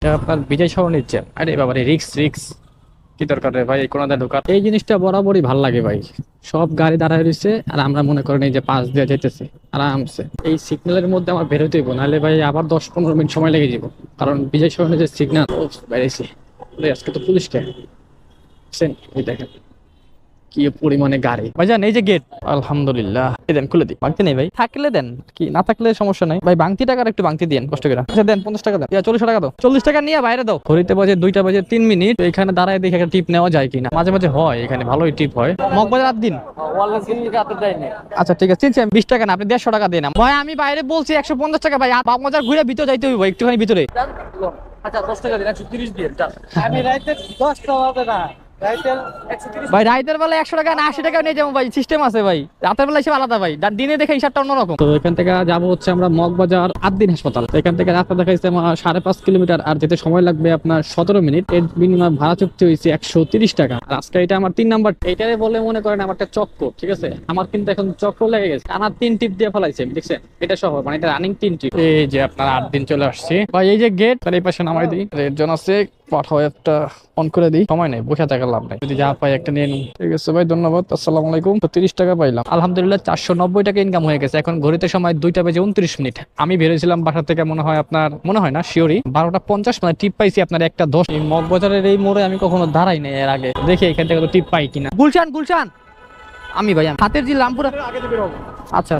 আপনার বিজয় শহর নিচ্ছেন, আরে বাবা রে, রিক্স রিক্স কি দরকার রে ভাই এই কোনাতে ঢোকার। এই জিনিসটা বরাবরই ভাল লাগে ভাই। সব গাড়ি দাঁড়ায় রয়েছে আর আমরা মনে করেন এই যে পাশ দিয়ে যেতেছি আরামসে। এই সিগন্যালের মধ্যে আমার বেরোতে হইব, নাহলে ভাই আবার 10-15 মিনিট সময় লেগে যাব। কারণ বিজয় শহরের যে সিগন্যাল বেড়েছি, আজকে তো পুলিশকে এই দেখেন কি পরিমাণে গাড়ি। ভাইজান এই যে গেট, আলহামদুলিল্লাহ এই দেন খুলে দিই। ভাঙতে নেই ভাই, থাকলে দেন, কি না থাকলে সমস্যা নাই ভাই। ভাঙতি টাকার একটু ভাঙতি দেন কষ্ট করে। আচ্ছা দেন 50 টাকা দেন, 40 টাকা দাও, 40 টাকা নিয়ে বাইরে দাও। ঘড়িতে বাজে 2টা বাজে 3 মিনিট। এখানে দাঁড়ায় দেখে একটা টিপ নেওয়া যায় কিনা। মাঝে মাঝে হয় এখানে ভালোই টিপ হয়। মগবাজার 8 দিন। আচ্ছা ঠিক আছে, চিনছি আমি। 20 টাকা না, আপনি 150 টাকা দেন ভাই। আমি বাইরে বলছি 150 টাকা ভাই। মগবাজার ঘুরে ভিতরে যাইতে হইব একটুখানি ভিতরে। আচ্ছা 10 টাকা দিন, 130 দিয়ে আমি রাইতে 10 টাকা হবে না। ভাই রাতের বেলা 100 টাকা না 80 টাকা নিয়ে যাবো ভাই, সিস্টেম আছে ভাই। রাতের বেলা হিসেবে আলাদা ভাই, দিনে দেখে হিসাবটা অন্যরকম। তো এখান থেকে যাবো হচ্ছে আমরা মগবাজার 8 দিন হাসপাতাল। এখান থেকে রাস্তা দেখাইছে আমার 5.5 কিলোমিটার, আর যেতে সময় লাগবে আপনার 17 মিনিট। এর বিনিময়ে ভাড়া চুক্তি হয়েছে 130 টাকা। আর আজকে এটা আমার 3 নাম্বার। এটারে বলে মনে করেন আমার একটা চক্কর, ঠিক আছে। আমার কিন্তু এখন চক্কর লেগে গেছে, আমার 3 টিপ দিয়ে ফেলাইছে দেখছেন। এটা সহ মানে এটা রানিং 3 টিপ। এই যে আপনার 8 দিন চলে আসছি ভাই। এই যে গেট, তার এই পাশে নামাই দিই। রেড জোন আছে, পাঠাও একটা অন করে দিই। সময় নেই, বসে থাকার লাভ নাই, যদি যা পাই একটা নিয়ে নিই। ঠিক আছে ভাই, ধন্যবাদ। আসসালামু আলাইকুম। 30 টাকা পাইলাম, আলহামদুলিল্লাহ 490 টাকা ইনকাম হয়ে গেছে। এখন ঘড়িতে সময় 2টা বেজে 29 মিনিট। আমি বেরিয়েছিলাম বাসা থেকে মনে হয় আপনার, মনে হয় না শিওরই 12টা 50, মানে টিপ পাইছি আপনার 1টা 10। এই মগবাজারের এই মোড়ে আমি কখনো দাঁড়াই নাই এর আগে, দেখি এখান থেকে টিপ পাই কিনা। গুলশান গুলশান, আমি ভাই হাতের জি লামপুরা। আচ্ছা।